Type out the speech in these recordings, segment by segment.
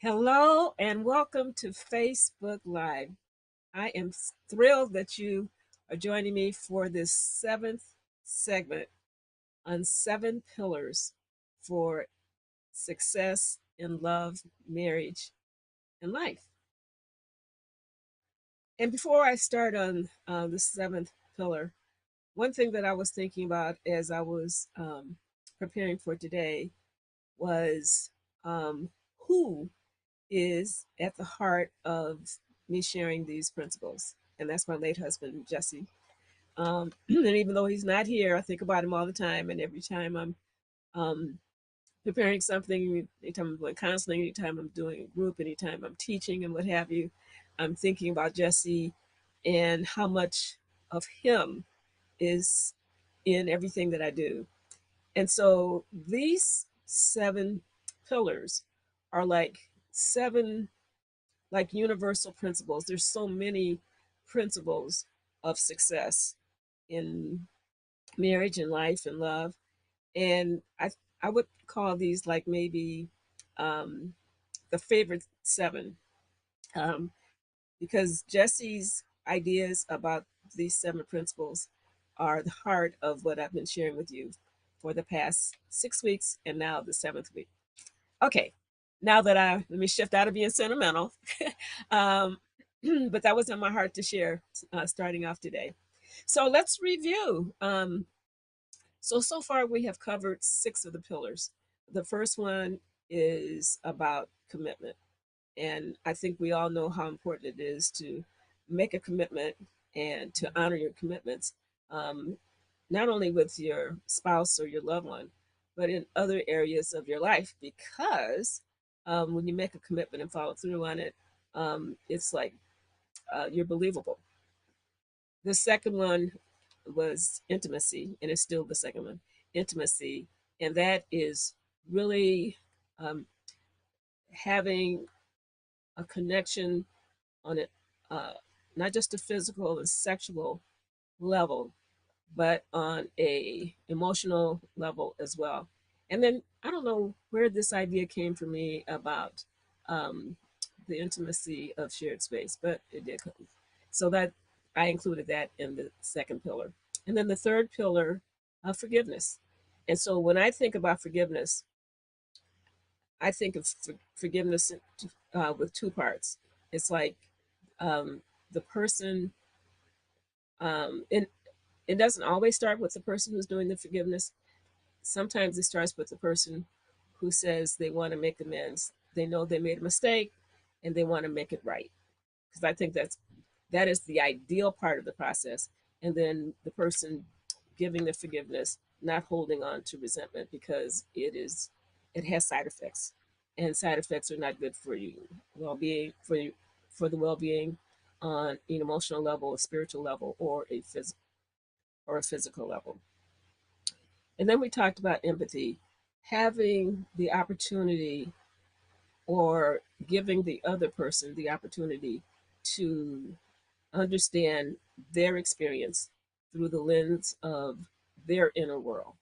Hello and welcome to Facebook Live. I am thrilled that you are joining me for this seventh segment on 7 pillars for success in love, marriage, and life. And before I start on the seventh pillar, one thing that I was thinking about as I was preparing for today was who is at the heart of me sharing these principles. And that's my late husband, Jesse. And even though he's not here, I think about him all the time. And every time I'm um, preparing something, anytime I'm doing counseling, anytime I'm doing a group, anytime I'm teaching and what have you, I'm thinking about Jesse and how much of him is in everything that I do. And so these 7 pillars are like seven like universal principles. There's so many principles of success in marriage and life and love. And I would call these like maybe um, the favorite 7 um, because Jesse's ideas about these 7 principles are the heart of what I've been sharing with you for the past 6 weeks and now the seventh week. Okay, now that let me shift out of being sentimental. um, but that was in my heart to share starting off today. So let's review. So far we have covered 6 of the pillars. The first one is about commitment. And I think we all know how important it is to make a commitment and to honor your commitments, um, not only with your spouse or your loved one, but in other areas of your life. Because when you make a commitment and follow through on it, it's like you're believable. The second one was intimacy, and it's still the second one, intimacy. And that is really um, having a connection on it, uh, not just a physical and sexual level, but on a emotional level as well. And then I don't know where this idea came for me about um, the intimacy of shared space, but it did come. So that I included that in the second pillar. And then the third pillar, forgiveness. And so when I think about forgiveness, I think of forgiveness with 2 parts. It's like um, the person, and it doesn't always start with the person who's doing the forgiveness. Sometimes it starts with the person who says they want to make amends. They know they made a mistake and they want to make it right. Because I think that is the ideal part of the process. And then the person giving the forgiveness, not holding on to resentment because it has side effects, and side effects are not good for you well-being for the well-being on an emotional level, a spiritual level, or a physical level. And then we talked about empathy, having the opportunity or giving the other person the opportunity to understand their experience through the lens of their inner world.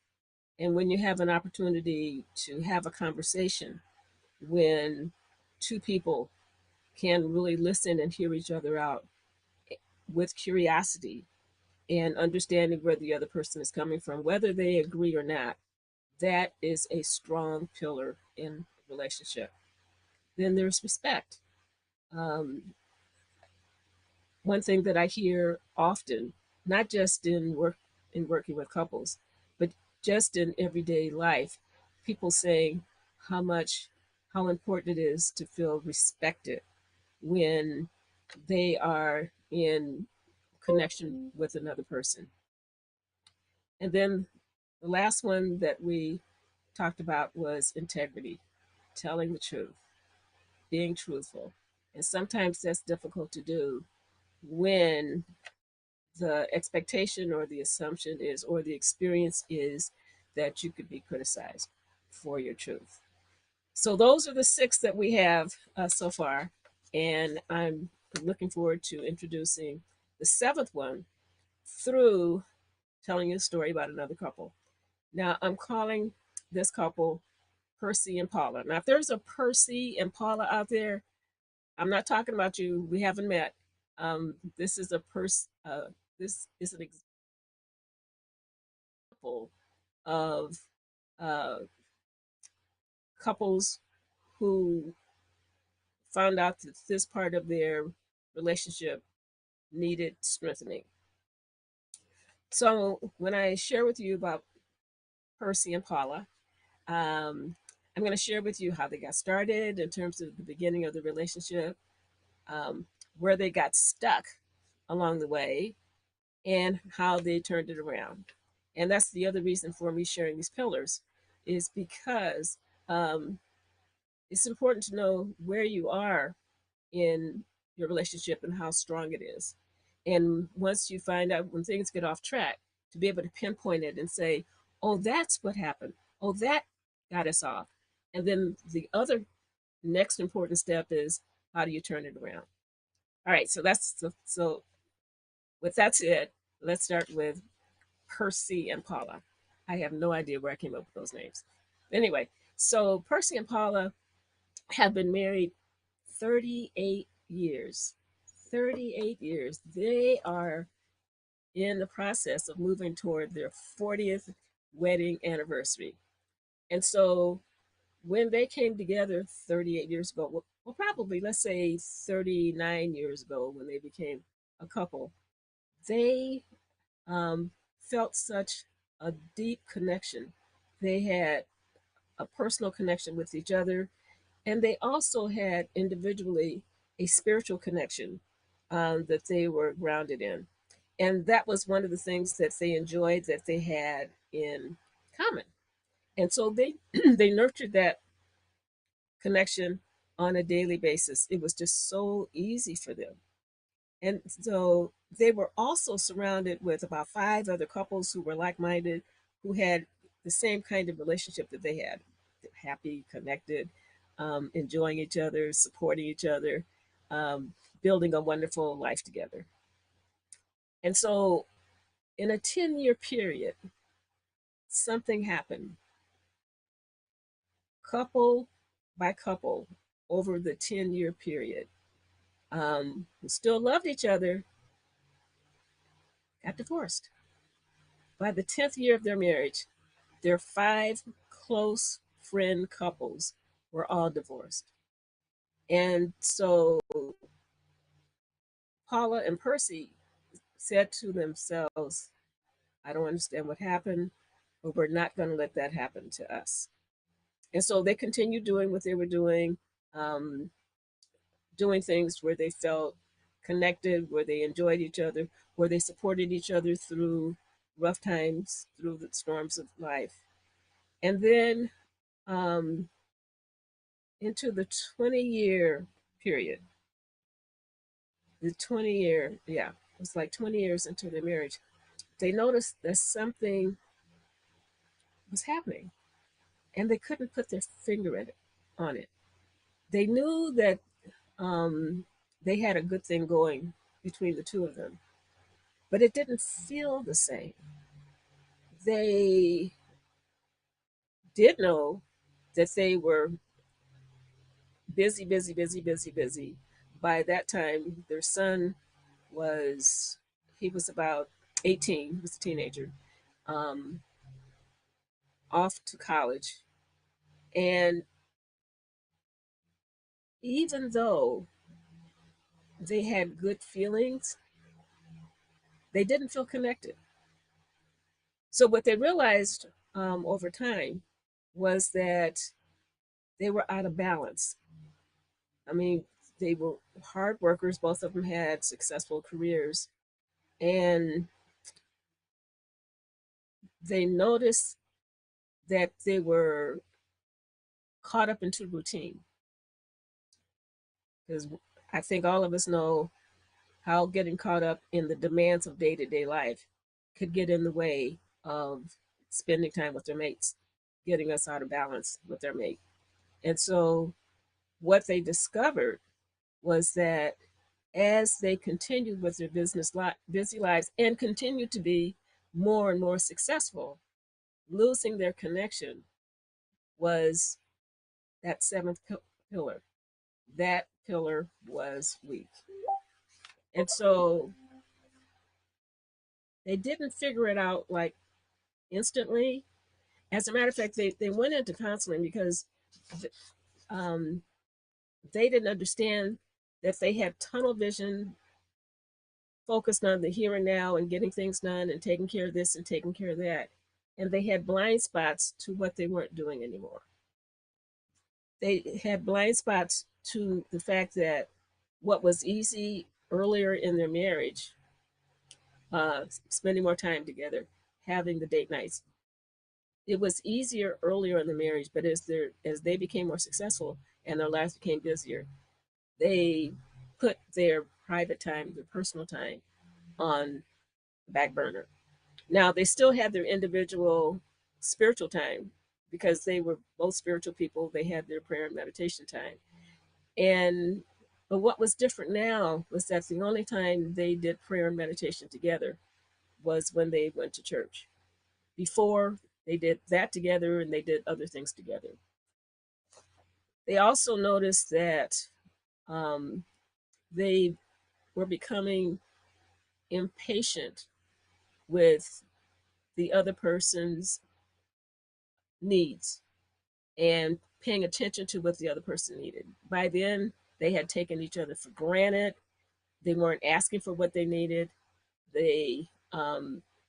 And when you have an opportunity to have a conversation, when 2 people can really listen and hear each other out with curiosity and understanding where the other person is coming from, whether they agree or not, that is a strong pillar in a relationship. Then there's respect. Um, One thing that I hear often, not just in working with couples, but just in everyday life, people saying how much how important it is to feel respected when they are in connection with another person. And then the last one that we talked about was integrity, telling the truth, being truthful. And sometimes that's difficult to do when the expectation or the assumption is, or the experience is, that you could be criticized for your truth. So those are the six that we have so far. And I'm looking forward to introducing the seventh one through telling you a story about another couple. Now, I'm calling this couple Percy and Paula. Now, if there's a Percy and Paula out there, I'm not talking about you. We haven't met. This is a this is an example of uh, couples who found out that this part of their relationship needed strengthening. So when I share with you about Percy and Paula, um, I'm going to share with you how they got started in terms of the beginning of the relationship, where they got stuck along the way, and how they turned it around. And that's the other reason for me sharing these pillars, is because um, it's important to know where you are in your relationship and how strong it is. And once you find out when things get off track, to be able to pinpoint it and say, oh, that's what happened. Oh, that got us off. And then the other next important step is, how do you turn it around? All right, so with that said, let's start with Percy and Paula. I have no idea where I came up with those names. Anyway, so Percy and Paula have been married 38 years. 38 years. They are in the process of moving toward their 40th wedding anniversary. And so when they came together 38 years ago, well, probably let's say 39 years ago, when they became a couple, they felt such a deep connection. They had a personal connection with each other, and they also had individually a spiritual connection that they were grounded in. And that was one of the things that they enjoyed, that they had in common. And so they they nurtured that connection on a daily basis. It was just so easy for them. And so they were also surrounded with about five other couples who were like minded, who had the same kind of relationship that they had: happy, connected, enjoying each other, supporting each other, um, building a wonderful life together. And so, in a 10-year period, something happened, couple by couple, over the 10-year period, who still loved each other, got divorced. By the 10th year of their marriage, their five close friend couples were all divorced. And so Paula and Percy said to themselves, I don't understand what happened, but we're not going to let that happen to us. And so they continued doing what they were doing, um, doing things where they felt connected, where they enjoyed each other, where they supported each other through rough times, through the storms of life. And then um, into the 20-year period, the 20-year, yeah, it was like 20 years into their marriage, they noticed that something was happening, and they couldn't put their finger on it. They knew that um, they had a good thing going between the two of them, but it didn't feel the same. They did know that they were busy, busy, busy, busy, busy. By that time, their son was, he was about 18, he was a teenager, um, off to college. And even though they had good feelings, they didn't feel connected. So what they realized over time was that they were out of balance. I mean, they were hard workers. Both of them had successful careers, and they noticed that they were caught up into routine. Because I think all of us know how getting caught up in the demands of day to day life could get in the way of spending time with their mates, getting us out of balance with their mate. And so, what they discovered was that as they continued with their busy lives and continued to be more and more successful, losing their connection was that seventh pillar. That pillar was weak. And so they didn't figure it out like instantly. As a matter of fact, they went into counseling because um, they didn't understand that they had tunnel vision focused on the here and now and getting things done and taking care of this and taking care of that. And they had blind spots to what they weren't doing anymore. They had blind spots to the fact that what was easy earlier in their marriage, spending more time together, having the date nights, it was easier earlier in the marriage, but as they became more successful and their lives became busier, they put their private time, their personal time on the back burner. Now they still had their individual spiritual time because they were both spiritual people. They had their prayer and meditation time. And but what was different now was that the only time they did prayer and meditation together was when they went to church. Before they did that together and they did other things together. They also noticed that um, they were becoming impatient with the other person's needs and paying attention to what the other person needed. By then, they had taken each other for granted. They weren't asking for what they needed. They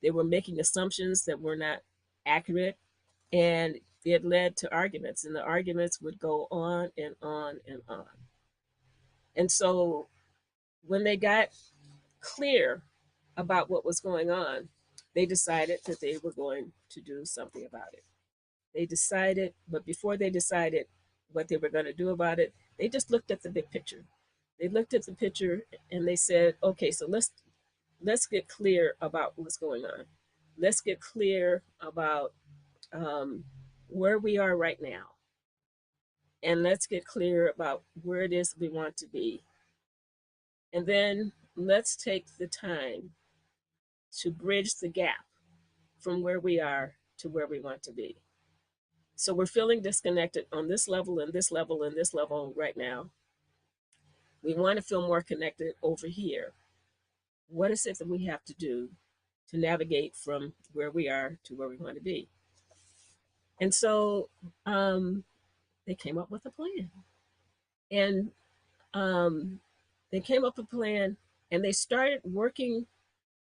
they were making assumptions that were not accurate, and it led to arguments, and the arguments would go on and on and on. And so, when they got clear about what was going on, they decided that they were going to do something about it. They decided, but before they decided what they were going to do about it, they just looked at the big picture. They looked at the picture and they said, "Okay, so let's get clear about what's going on. Let's get clear about um, where we are right now, and let's get clear about where it is we want to be. And then let's take the time to bridge the gap from where we are to where we want to be." So we're feeling disconnected on this level and this level and this level right now. We want to feel more connected over here. What is it that we have to do to navigate from where we are to where we want to be? And so they came up with a plan. And um, they came up with a plan and they started working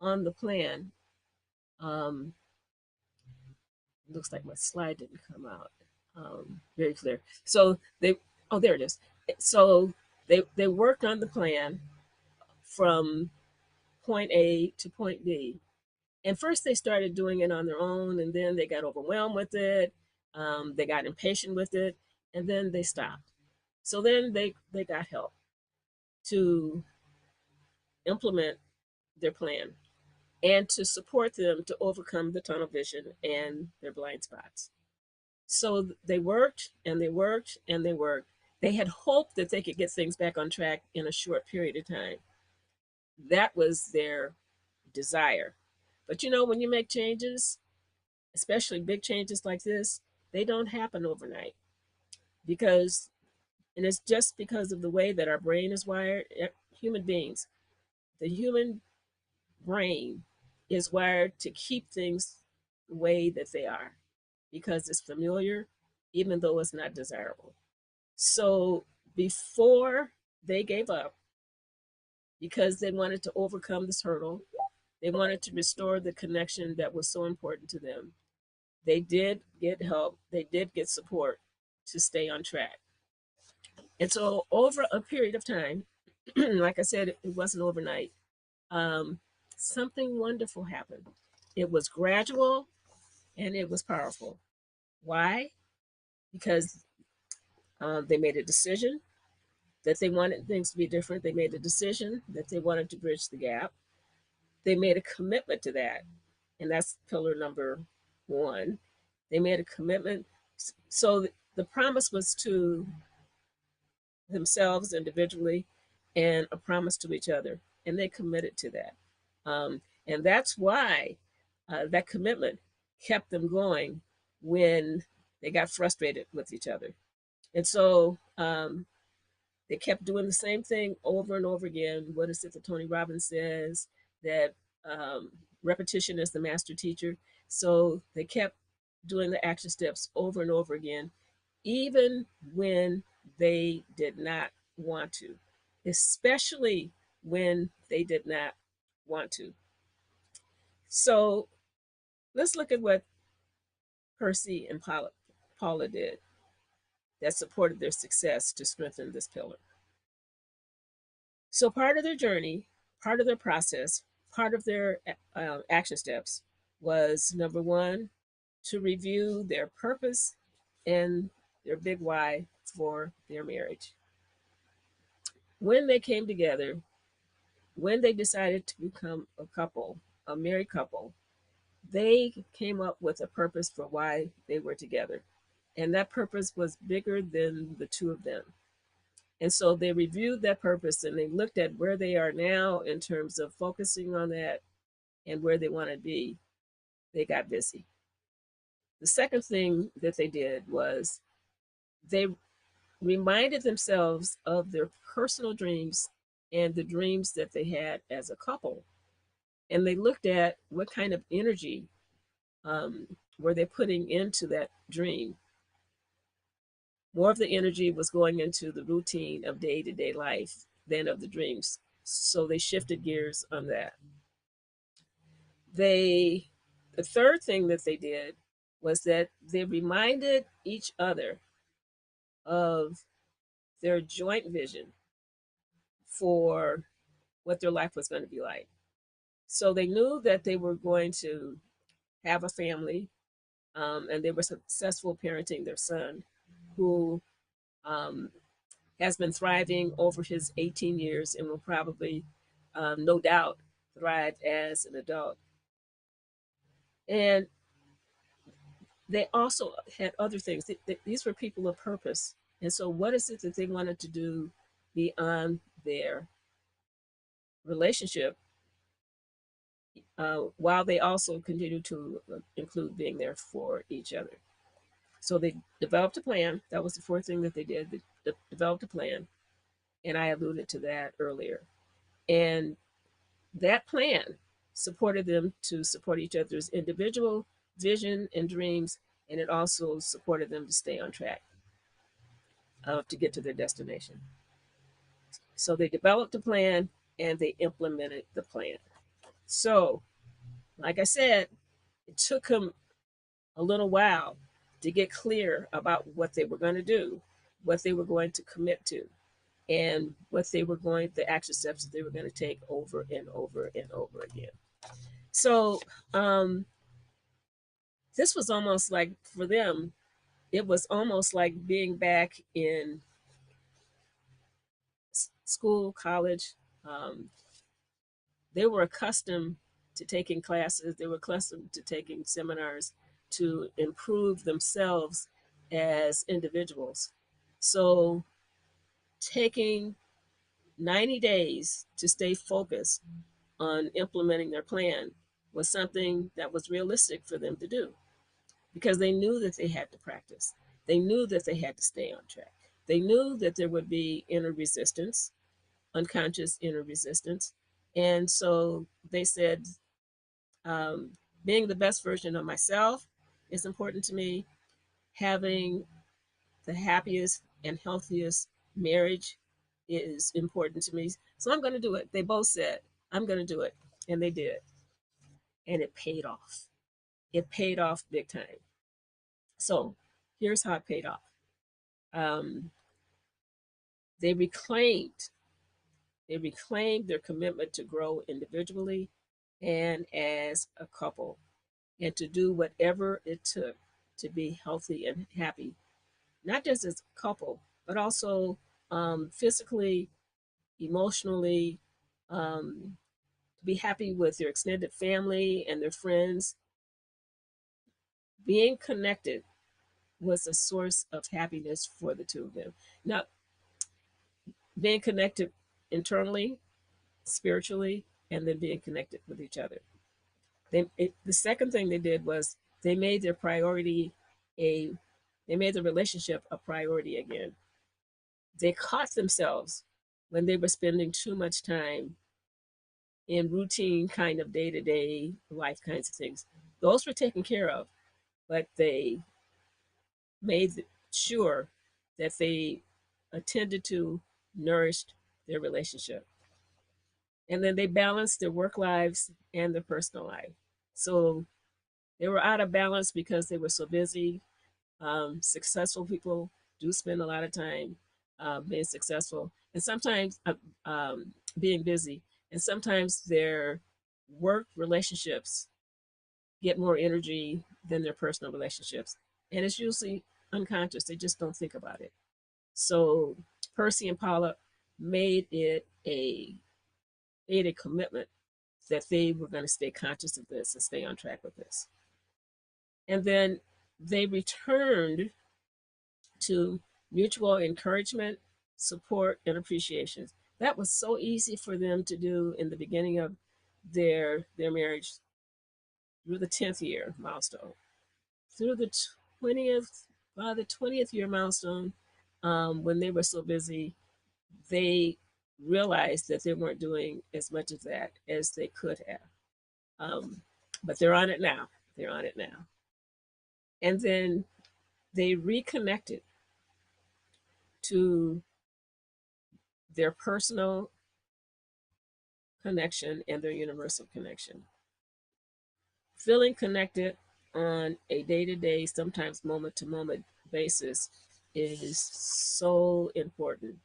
on the plan. Um, looks like my slide didn't come out very clear. So oh, there it is. So they worked on the plan from point A to point B. And first they started doing it on their own, and then they got overwhelmed with it. They got impatient with it, and then they stopped. So then they got help to implement their plan and to support them to overcome the tunnel vision and their blind spots. So they worked and they worked and they worked. They had hoped that they could get things back on track in a short period of time. That was their desire. But you know, when you make changes, especially big changes like this, they don't happen overnight because, and it's just because of the way that our brain is wired. Human beings, the human brain is wired to keep things the way that they are because it's familiar, even though it's not desirable. So before they gave up, because they wanted to overcome this hurdle, they wanted to restore the connection that was so important to them. They did get help, they did get support to stay on track. And so, over a period of time, like I said, it wasn't overnight, um, something wonderful happened. It was gradual and it was powerful. Why? Because they made a decision, that they wanted things to be different. They made a decision that they wanted to bridge the gap. They made a commitment to that, and that's pillar number one. They made a commitment. So the promise was to themselves individually and a promise to each other, and they committed to that. And that's why that commitment kept them going when they got frustrated with each other. And so they kept doing the same thing over and over again. What is it that Tony Robbins says? That um, repetition is the master teacher. So they kept doing the action steps over and over again, even when they did not want to, especially when they did not want to. So let's look at what Percy and Paula did that supported their success to strengthen this pillar. So, part of their journey, part of their process, part of their action steps was number one, to review their purpose and their big why for their marriage. When they came together, when they decided to become a couple, a married couple, they came up with a purpose for why they were together. And that purpose was bigger than the two of them. And so they reviewed that purpose and they looked at where they are now in terms of focusing on that and where they want to be. They got busy. The second thing that they did was they reminded themselves of their personal dreams and the dreams that they had as a couple. And they looked at what kind of energy were they putting into that dream. More of the energy was going into the routine of day to day life than of the dreams. So they shifted gears on that. They, the third thing that they did was that they reminded each other of their joint vision for what their life was going to be like. So they knew that they were going to have a family, and they were successful parenting their son, who um, has been thriving over his 18 years and will probably, no doubt, thrive as an adult. And they also had other things. These were people of purpose. And so, what is it that they wanted to do beyond their relationship, while they also continued to include being there for each other? So, they developed a plan. That was the fourth thing that they did. They developed a plan. And I alluded to that earlier. And that plan supported them to support each other's individual vision and dreams. And it also supported them to stay on track to get to their destination. So they developed a plan and they implemented the plan. So, like I said, it took them a little while to get clear about what they were going to do, what they were going to commit to, and what they were going, the action steps that they were going to take over and over and over again. So, this was almost like for them, it was almost like being back in school, college. Um, they were accustomed to taking classes, they were accustomed to taking seminars to improve themselves as individuals. So, taking 90 days to stay focused on implementing their plan was something that was realistic for them to do because they knew that they had to practice. They knew that they had to stay on track. They knew that there would be inner resistance, unconscious inner resistance. And so they said, um, being the best version of myself is important to me. Having the happiest and healthiest marriage is important to me. So I'm going to do it. They both said, I'm going to do it. And they did. And it paid off. It paid off big time. So here's how it paid off. Um, they reclaimed they reclaimed their commitment to grow individually and as a couple and to do whatever it took to be healthy and happy, not just as a couple, but also physically, emotionally, to be happy with their extended family and their friends. Being connected was a source of happiness for the two of them. Now, being connected internally, spiritually, and then being connected with each other. The second thing they did was they made their priority a, they made the relationship a priority again. They caught themselves when they were spending too much time in routine kind of day to day life kinds of things. Those were taken care of, but they made sure that they attended to, nourished their relationship. And then they balanced their work lives and their personal life. So they were out of balance because they were so busy. Successful people do spend a lot of time being successful and sometimes being busy. And sometimes their work relationships get more energy than their personal relationships. And it's usually unconscious, they just don't think about it. So Percy and Paula made it a made a commitment that they were going to stay conscious of this and stay on track with this. And then they returned to mutual encouragement, support, and appreciation. That was so easy for them to do in the beginning of their marriage through the 10th year milestone. Through the 20th, by the 20th year milestone, when they were so busy, they realized that they weren't doing as much of that as they could have. Um, but they're on it now. They're on it now. And then they reconnected to their personal connection and their universal connection. Feeling connected on a day to day, sometimes moment to moment basis is so important.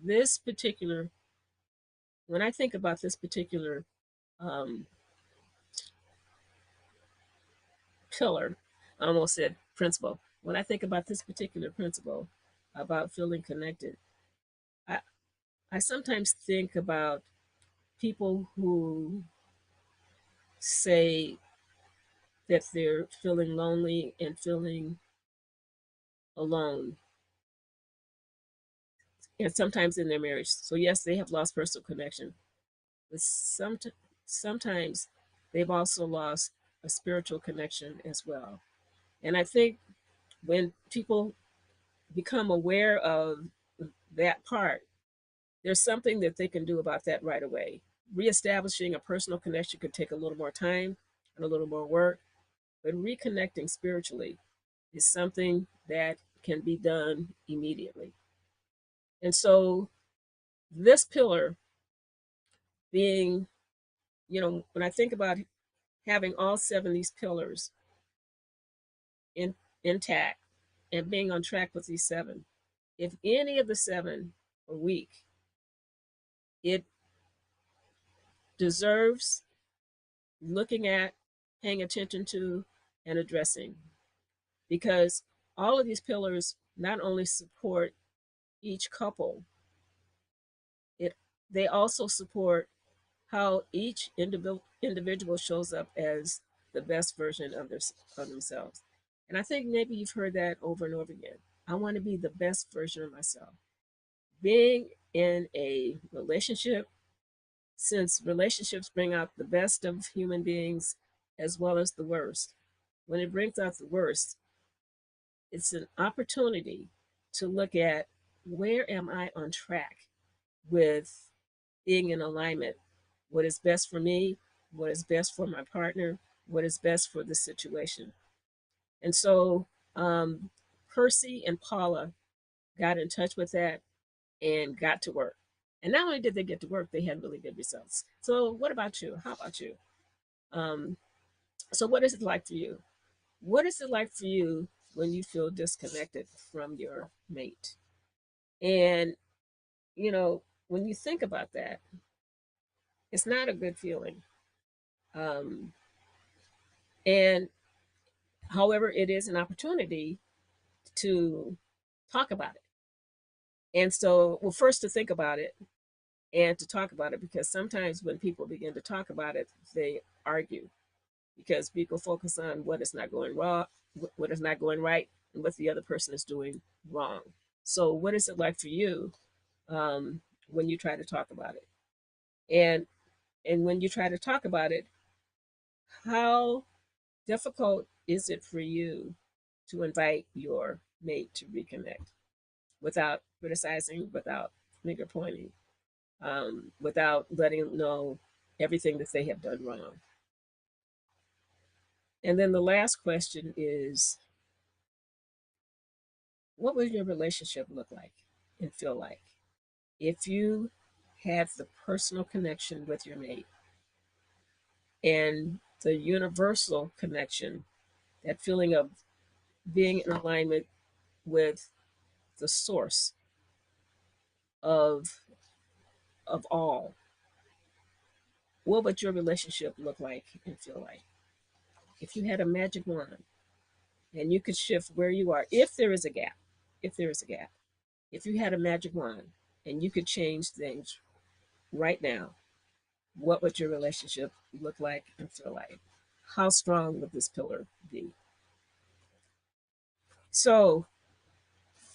This particular, when I think about this particular um, pillar, I almost said principle. When I think about this particular principle about feeling connected, I, I sometimes think about people who say that they're feeling lonely and feeling alone, and sometimes in their marriage. So, yes, they have lost personal connection, but sometimes they've also lost a spiritual connection as well. And I think when people become aware of that part, there's something that they can do about that right away. Reestablishing a personal connection could take a little more time and a little more work, but reconnecting spiritually is something that can be done immediately. And so, this pillar being, when I think about having all seven of these pillars in, intact and being on track with these seven, if any of the seven are weak, it deserves looking at, paying attention to, and addressing. Because all of these pillars not only support each couple, it they also support how each individual shows up as the best version of themselves. And I think maybe you've heard that over and over again. I want to be the best version of myself. Being in a relationship, since relationships bring out the best of human beings as well as the worst, when it brings out the worst, it's an opportunity to look at, where am I on track with being in alignment? What is best for me? What is best for my partner? What is best for the situation? And so Percy and Paula got in touch with that and got to work. And not only did they get to work, they had really good results. So, what about you? How about you? Um, so, what is it like for you? What is it like for you when you feel disconnected from your mate? And, when you think about that, it's not a good feeling. Um, and however, it is an opportunity to talk about it And so, well, first to think about it and to talk about it, because sometimes when people begin to talk about it, they argue because people focus on what is not going wrong, what is not going right, and what the other person is doing wrong. So, what is it like for you when you try to talk about it? And when you try to talk about it, how difficult is it for you to invite your mate to reconnect without criticizing, without finger pointing, without letting them know everything that they have done wrong? And then the last question is, what would your relationship look like and feel like if you had the personal connection with your mate and the universal connection, that feeling of being in alignment with the source of all? What would your relationship look like and feel like if you had a magic wand and you could shift where you are? If there is a gap, if there is a gap, if you had a magic wand and you could change things right now, what would your relationship look like and feel like? How strong would this pillar be? So,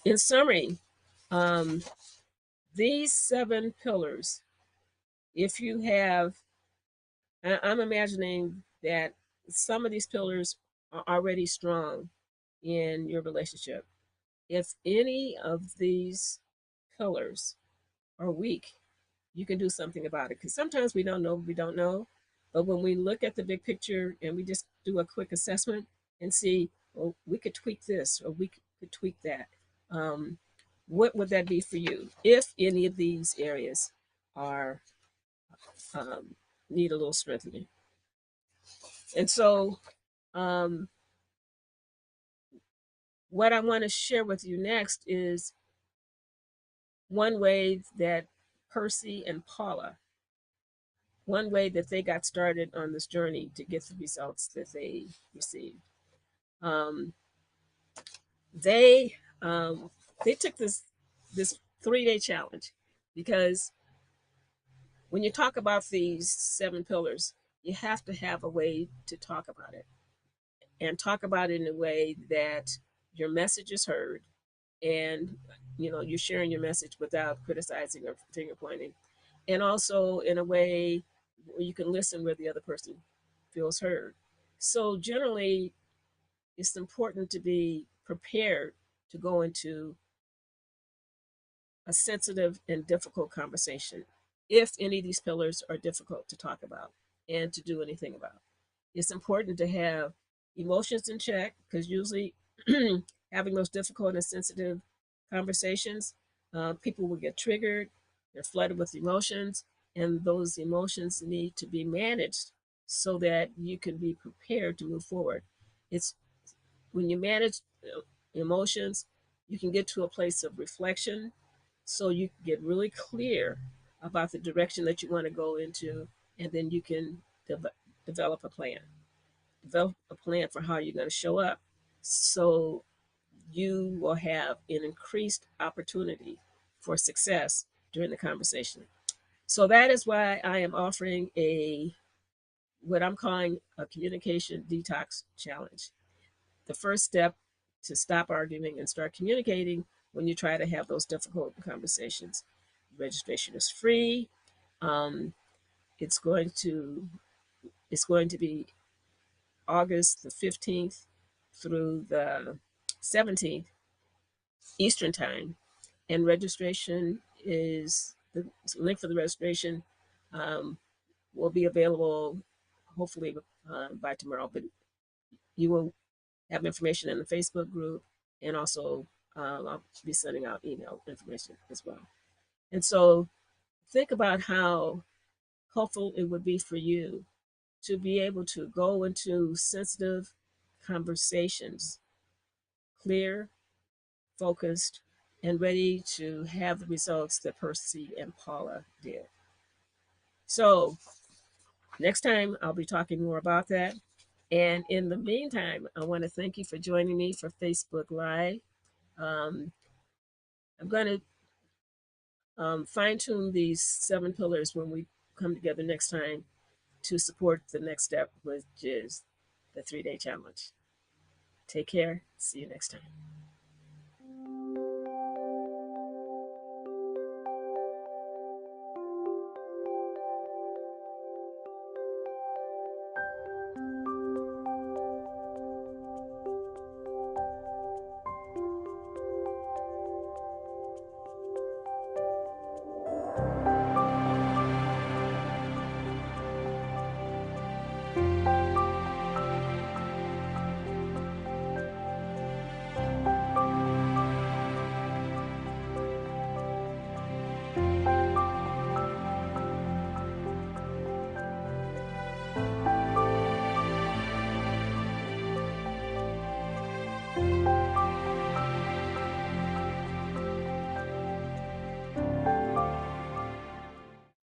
in summary, um, these 7 pillars, if you have, I'm imagining that some of these pillars are already strong in your relationship. If any of these pillars are weak, you can do something about it. Because sometimes we don't know what we don't know. But when we look at the big picture and we just do a quick assessment and see, well, we could tweak this or we could tweak that. Um, what would that be for you if any of these areas are um, need a little strengthening? And so, um, what I want to share with you next is one way that Percy and Paula, one way that they got started on this journey to get the results that they received. Um, they they took this 3-day challenge because when you talk about these 7 pillars, you have to have a way to talk about it and talk about it in a way that your message is heard and you're sharing your message without criticizing or finger pointing, and also in a way where you can listen where the other person feels heard. So generally, it's important to be prepared to go into a sensitive and difficult conversation if any of these pillars are difficult to talk about and to do anything about. It's important to have emotions in check because usually having those difficult and sensitive conversations, people will get triggered, they're flooded with emotions, and those emotions need to be managed so that you can be prepared to move forward. It's when you manage emotions, you can get to a place of reflection so you can get really clear about the direction that you want to go into, and then you can develop a plan. Develop a plan for how you're going to show up so you will have an increased opportunity for success during the conversation. So that is why I am offering a what I'm calling a communication detox challenge. The first step to stop arguing and start communicating when you try to have those difficult conversations. Registration is free. Um, it's going to it's going to be August the 15th through the 17th Eastern time, and registration is the link for the registration um, will be available hopefully by tomorrow. But you will have information in the Facebook group, and also I'll be sending out email information as well. And so think about how helpful it would be for you to be able to go into sensitive conversations, clear, focused, and ready to have the results that Percy and Paula did. So next time I'll be talking more about that. And in the meantime, I want to thank you for joining me for Facebook Live. Um, I'm going to Fine tune these 7 pillars when we come together next time to support the next step, which is the 3-day challenge. Take care. See you next time.